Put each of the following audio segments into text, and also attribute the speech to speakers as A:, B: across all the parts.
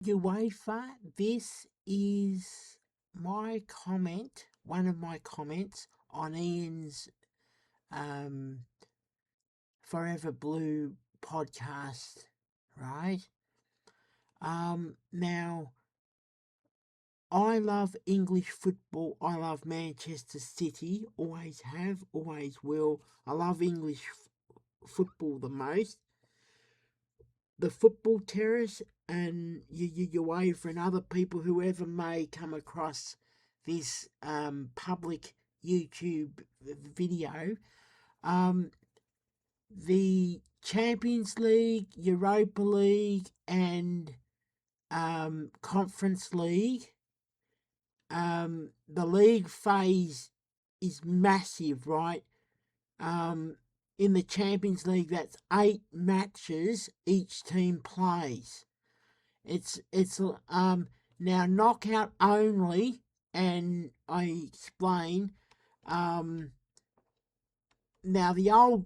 A: UEFA, this is my comment, one of my comments on Ian's um, Forever Blue podcast, right? Now, I love English football. I love Manchester City. Always have, always will. I love English football the most. The football terrace and UEFA and other people, whoever may come across this public YouTube video, um, the Champions League, Europa League, and Conference League, the league phase is massive, right? In the Champions League, that's 8 matches each team plays. It's now knockout only, and I explain. Now the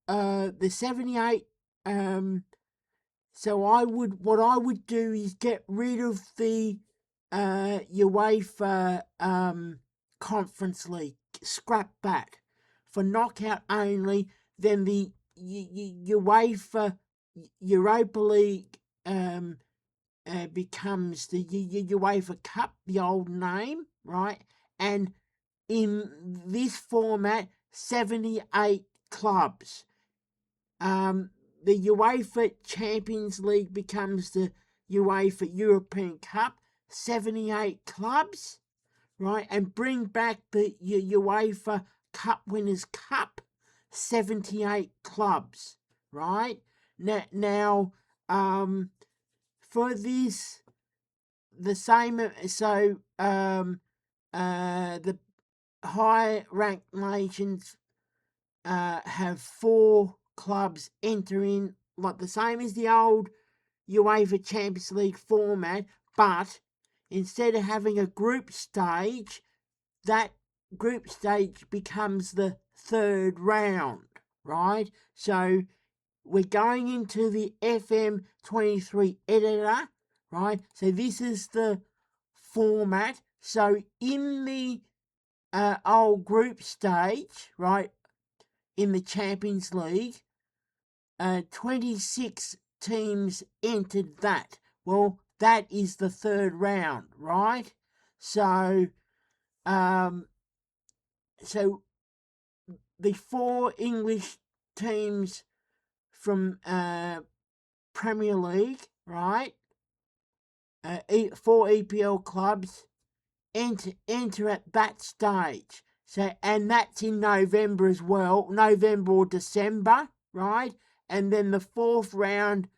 A: the 78. So what I would do is get rid of the UEFA Conference League, scrap that for knockout only. Then the UEFA Europa League becomes the UEFA Cup, the old name, right? And in this format, 78 clubs. The UEFA Champions League becomes the UEFA European Cup, 78 clubs, right? And bring back the UEFA Cup Winners' Cup, 78 clubs, right? Now, for this, the same, so the high ranked nations have 4 clubs enter in, like the same as the old UEFA Champions League format, but instead of having a group stage, that group stage becomes the third round, right? So we're going into the FM23 editor, right? So this is the format. So in the old group stage, right, in the Champions League, 26 teams entered that. Well, that is the third round, right? So, so the 4 English teams from Premier League, right? 4 EPL clubs enter at that stage. So, and that's in November as well, November or December, right? And then the 4th round,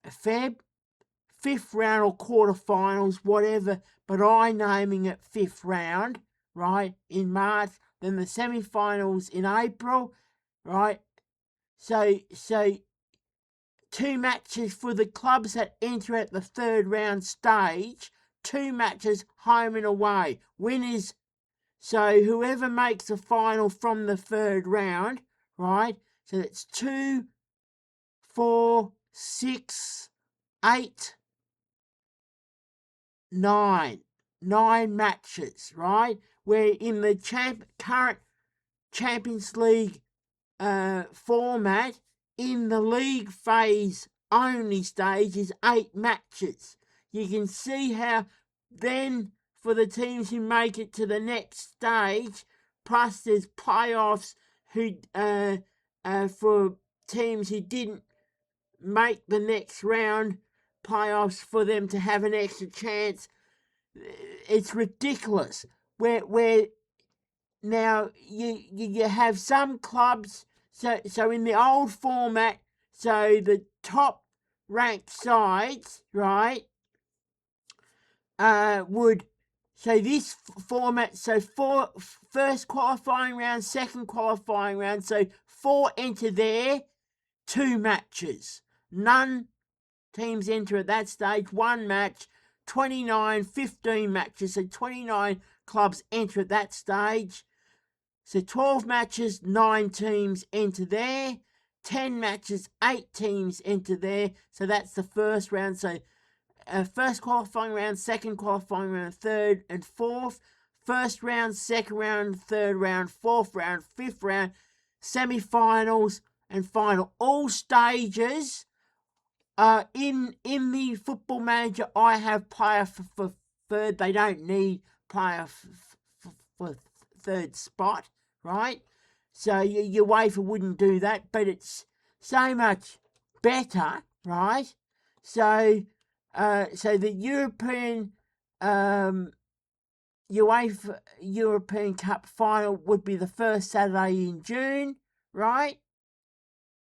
A: Feb, 5th round or quarterfinals, whatever, but I naming it 5th round, right, in March. Then the semi-finals in April, right? So 2 matches for the clubs that enter at the 3rd round stage, 2 matches home and away. Winners, so whoever makes the final from the 3rd round, right? So that's 2, 4, 6, 8, 9. 9 matches, right? Where in the current Champions League format, in the league phase only stage is 8 matches. You can see how then for the teams who make it to the next stage, plus there's playoffs who for teams who didn't make the next round, playoffs for them to have an extra chance. It's ridiculous. Where now you have some clubs. So in the old format, so the top ranked sides, right, would, so this format, so first qualifying round, second qualifying round, so 4 enter there, 2 matches. None teams enter at that stage, 1 match. 29, 15 matches, so 29 clubs enter at that stage. So 12 matches, 9 teams enter there. 10 matches, 8 teams enter there. So that's the first round. So first qualifying round, second qualifying round, third and fourth, first round, second round, third round, fourth round, fifth round, semi-finals and final. All stages. In the Football Manager, I have player for third. They don't need player for third spot, right? So your UEFA wouldn't do that, but it's so much better, right? So the UEFA European Cup final would be the first Saturday in June, right?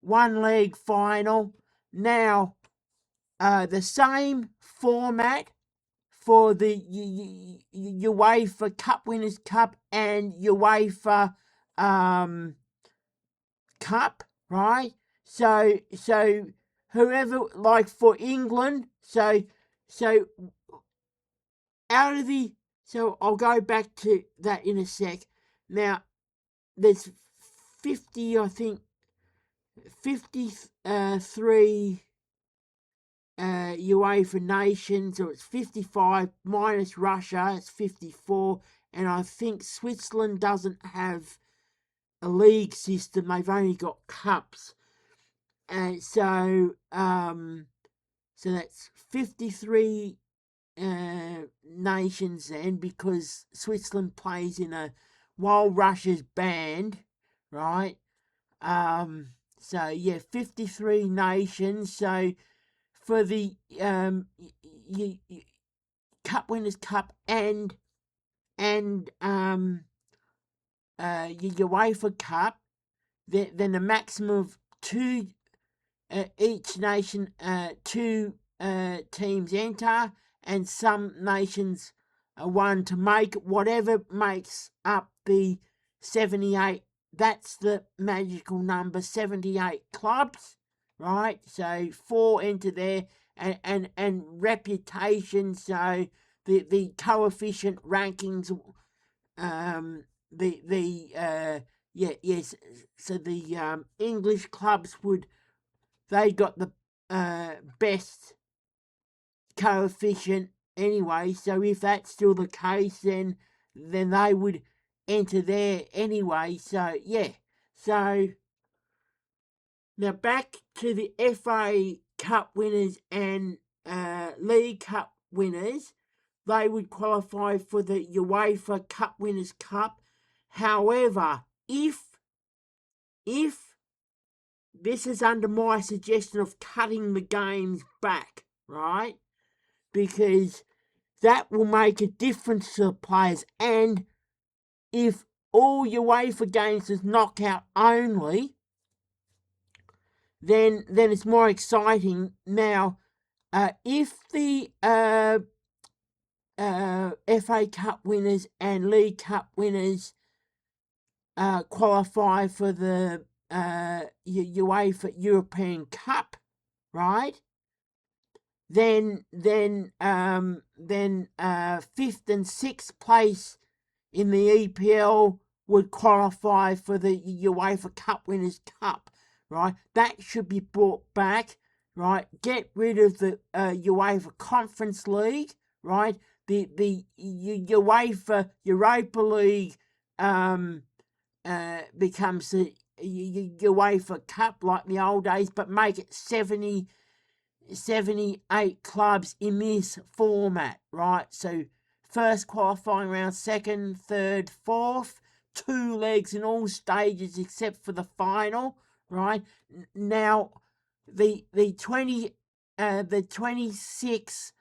A: One leg final. Now, the same format for the UEFA Cup Winners' Cup and UEFA Cup, right? So whoever, like for England, so out of the, so I'll go back to that in a sec. Now, there's 50, I think, 53 UEFA nations, or it's 55 minus Russia, it's 54, and I think Switzerland doesn't have a league system, they've only got cups. And so that's 53 nations then, because Switzerland plays in a, while Russia's banned, right? So yeah, 53 nations. So for the Cup Winners' Cup and UEFA Cup, then a maximum of two, each nation, two teams enter, and some nations are one to make whatever makes up the 78. That's the magical number, 78 clubs, right? So 4 enter there, and reputation. So the coefficient rankings, yes. So the English clubs they got the best coefficient anyway. So if that's still the case, then they would enter there anyway. So yeah. So now back to the FA Cup winners and League Cup winners. They would qualify for the UEFA Cup Winners' Cup. However, if this is under my suggestion of cutting the games back, right? Because that will make a difference to the players. And if all UEFA games is knockout only, then it's more exciting. Now, if the FA Cup winners and League Cup winners qualify for the UEFA European Cup, right? Then fifth and sixth place in the EPL would qualify for the UEFA Cup Winners' Cup, right? That should be brought back, right? Get rid of the UEFA Conference League, right? The UEFA Europa League becomes the UEFA Cup like the old days, but make it 78 clubs in this format, right? So first qualifying round, second, third, fourth, 2 legs in all stages except for the final, right? Now the 26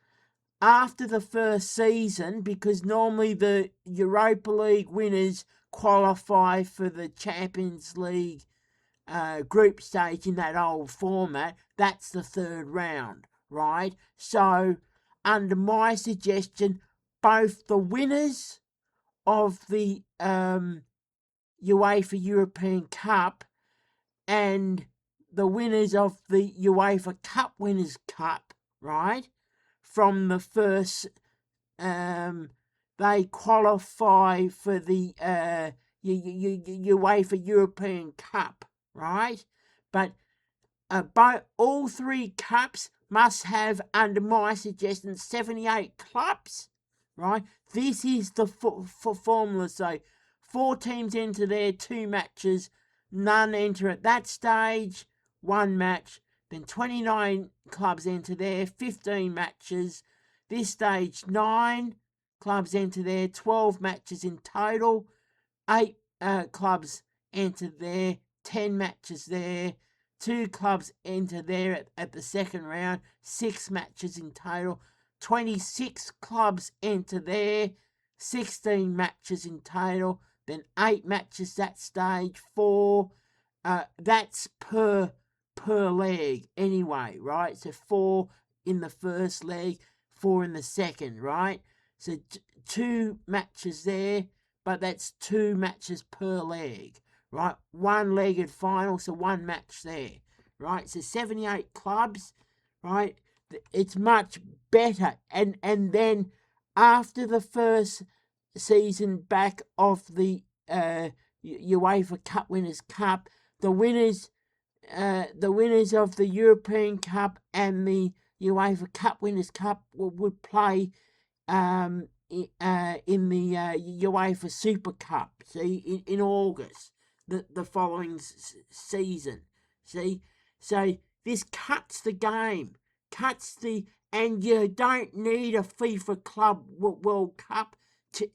A: after the first season, because normally the Europa League winners qualify for the Champions League group stage in that old format. That's the third round, right? So, under my suggestion, both the winners of the UEFA European Cup and the winners of the UEFA Cup Winners' Cup, right, from the first, they qualify for the UEFA European Cup, right? But all 3 cups must have, under my suggestion, 78 clubs, right? This is the formula. So 4 teams enter there, 2 matches, none enter at that stage, 1 match. Then 29 clubs enter there, 15 matches. This stage, 9 clubs enter there, 12 matches in total. 8 clubs enter there, 10 matches there. 2 clubs enter there at the second round, 6 matches in total. 26 clubs enter there, 16 matches in total. Then 8 matches that stage, 4. That's per leg anyway, right? So 4 in the first leg, 4 in the second, right? So 2 matches there, but that's 2 matches per leg, right? 1-legged final, so 1 match there, right? So 78 clubs, right? It's much better. And then after the first season back of the UEFA Cup Winners' Cup, the winners of the European Cup and the UEFA Cup Winners' Cup would play in the UEFA Super Cup, see, in August, the following season, see. So this cuts the game, and you don't need a FIFA Club World Cup,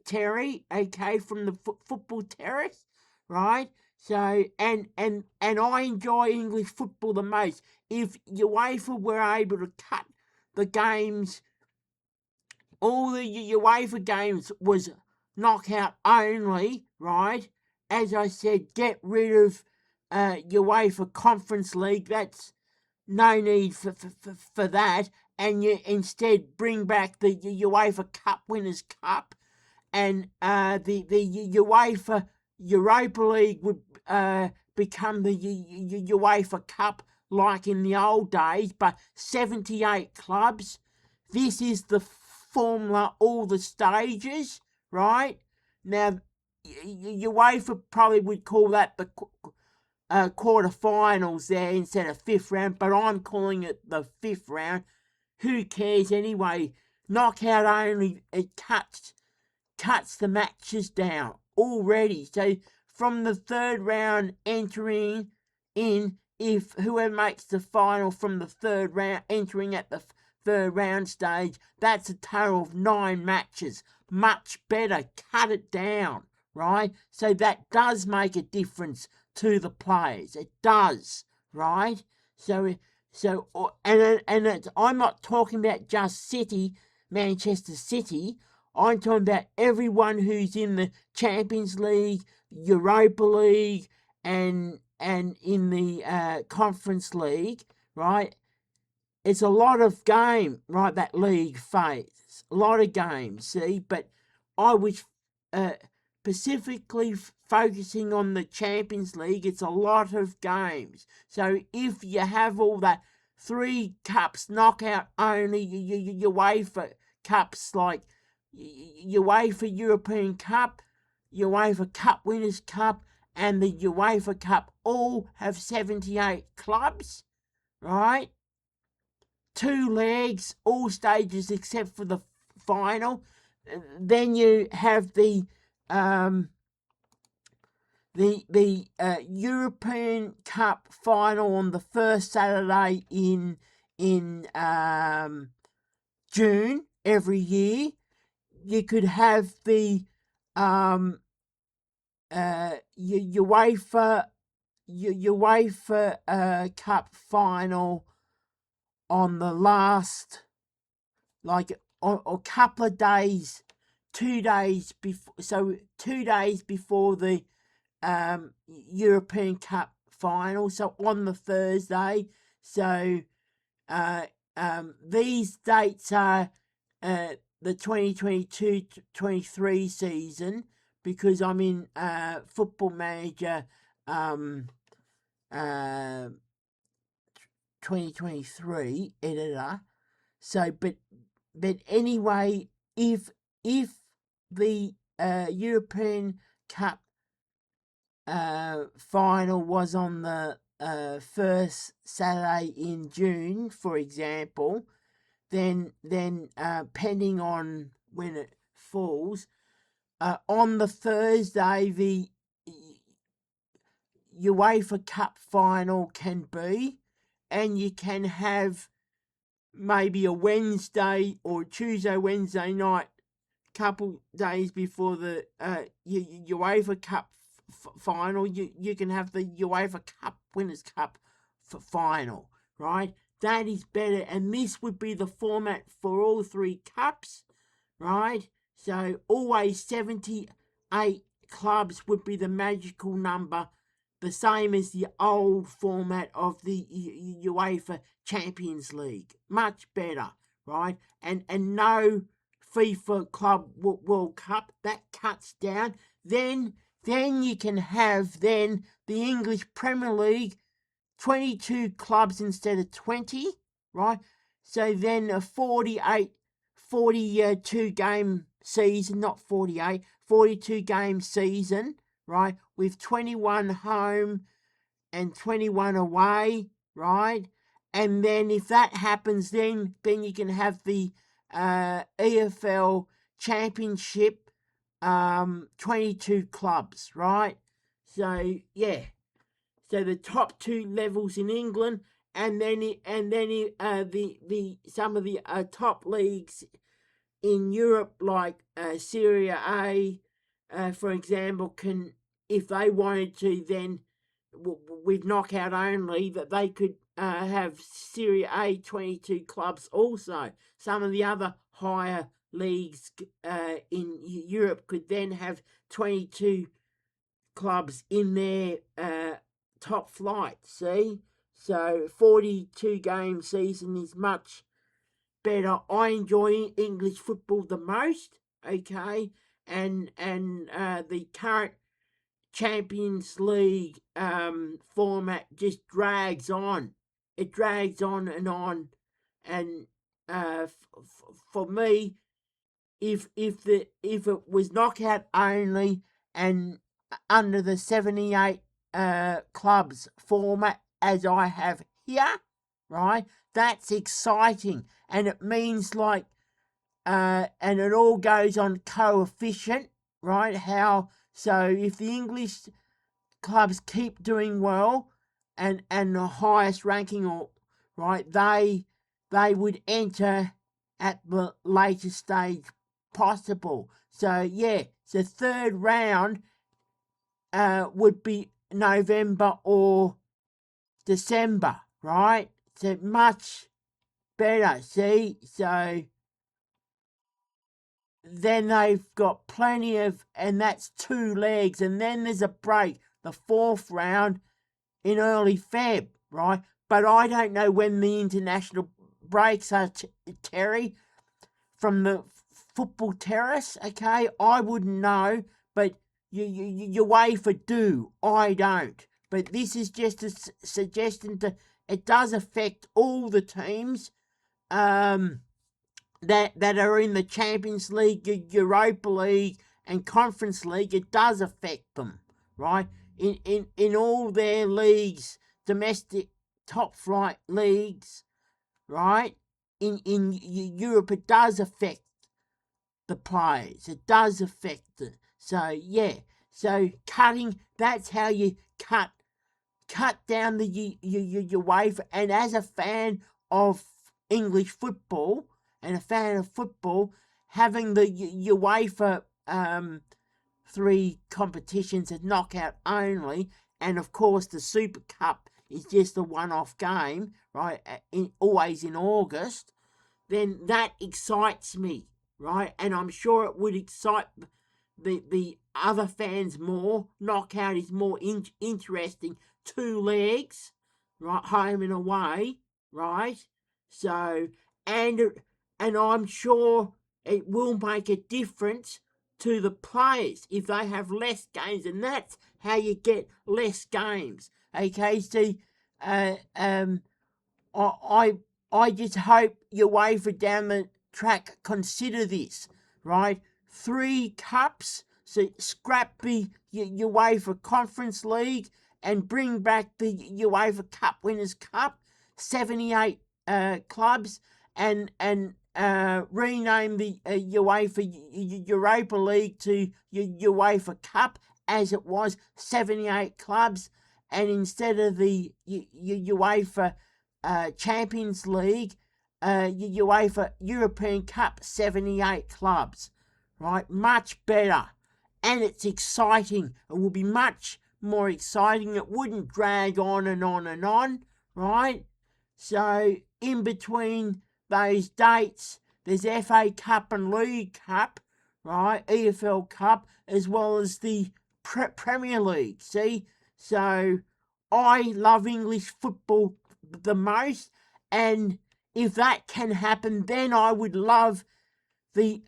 A: Terry, okay, from the football terrace, right? So, and I enjoy English football the most. If UEFA were able to cut the games, all the UEFA games was knockout only, right? As I said, get rid of UEFA Conference League. That's no need for that. And you instead bring back the UEFA Cup Winners' Cup, and the UEFA Europa League would become the UEFA Cup like in the old days, but 78 clubs. This is the formula, all the stages, right? Now, UEFA probably would call that the quarterfinals there instead of 5th round, but I'm calling it the 5th round. Who cares anyway? Knockout only, it cuts the matches down already. So from the 3rd round entering in, if whoever makes the final from the 3rd round entering at the 3rd round stage, that's a total of 9 matches. Much better. Cut it down, right? So that does make a difference to the players. It does, right? So I'm not talking about just Manchester City. I'm talking about everyone who's in the Champions League, Europa League, and in the Conference League, right? It's a lot of game, right, that league phase. A lot of games, see? But I was specifically focusing on the Champions League. It's a lot of games. So if you have all that 3 cups, knockout only, UEFA cups like UEFA European Cup, UEFA Cup Winners' Cup, and the UEFA Cup all have 78 clubs, right? 2 legs, all stages except for the final. Then you have the European Cup final on the first Saturday in June every year. You could have the UEFA Cup final on the last, like, a couple of days, 2 days before. So 2 days before the European Cup final. So on the Thursday. So these dates are the 2022-23 season, because I'm in Football Manager 2023 editor. So, but anyway, if the European Cup final was on the first Saturday in June, for example, then depending on when it falls, on the Thursday the UEFA Cup final can be, and you can have maybe a Wednesday or Tuesday, Wednesday night, couple days before the UEFA Cup final. You can have the UEFA Cup Winners' Cup final, right? That is better, and this would be the format for all three cups, right? So always 78 clubs would be the magical number, the same as the old format of the UEFA Champions League. Much better, right? And no FIFA Club World Cup, that cuts down. Then you can have the English Premier League, 22 clubs instead of 20, right? So then a 42 game season, not 48, 42 game season, right? With 21 home and 21 away, right? And then if that happens, then you can have the EFL Championship, 22 clubs, right? So yeah, so the top two levels in England, and then the some of the top leagues in Europe, like Serie A, for example, can, if they wanted to, then with knockout only, that they could have Serie A 22 clubs also. Some of the other higher leagues in Europe could then have 22 clubs in their top flight, see? So 42 game season is much better. I enjoy English football the most, okay? And the current Champions League format just drags on. It drags on, and for me, if it was knockout only and under the 78 clubs format as I have here, right? That's exciting, and it means like and it all goes on coefficient, right? How, so if the English clubs keep doing well and the highest ranking, or right, they would enter at the latest stage possible. So yeah, so third round would be November or December, right? So much better, see? So then they've got plenty of, and that's 2 legs, and then there's a break, the 4th round in early Feb, right? But I don't know when the international breaks are, Terry, from the football terrace, okay? I wouldn't know, but UEFA do. I don't. But this is just a suggestion to, it does affect all the teams that are in the Champions League, Europa League, and Conference League. It does affect them, right? In all their leagues, domestic top flight leagues, right? In Europe, it does affect the players. It does affect it. So yeah, so cutting, that's how you cut down the UEFA. And as a fan of English football and a fan of football, having the UEFA 3 competitions as knockout only, and of course the Super Cup is just a one-off game, right? Always in August. Then that excites me, right? And I'm sure it would excite the other fans more. Knockout is more interesting. 2 legs, right? Home and away, right? So, and I'm sure it will make a difference to the players if they have less games, and that's how you get less games. Okay, see, I just hope UEFA down the track consider this, right? 3 cups, so scrap the UEFA Conference League and bring back the UEFA Cup Winners' Cup, 78 clubs, and rename the UEFA Europa League to UEFA Cup, as it was 78 clubs, and instead of the UEFA Champions League, UEFA European Cup, 78 clubs, right? Much better, and it's exciting. It will be much more exciting. It wouldn't drag on and on and on, right? So in between those dates, there's FA Cup and League Cup, right? EFL Cup, as well as the Premier League. See, so I love English football the most, and if that can happen, then I would love the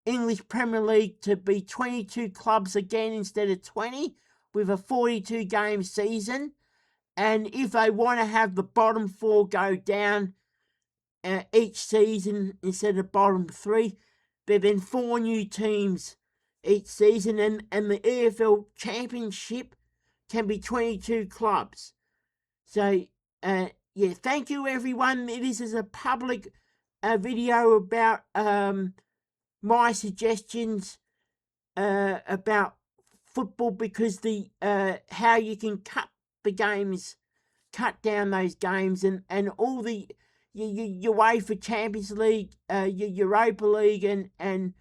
A: English Premier League to be 22 clubs again instead of 20, with a 42 game season. And if they want to have the bottom four go down each season instead of bottom three, then 4 new teams each season, and the EFL Championship can be 22 clubs. So, yeah, thank you, everyone. This is a public video about my suggestions about football, because the how you can cut down those games, and all the UEFA Champions League, Europa League, and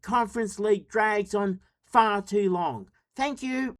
A: Conference League drags on far too long. Thank you.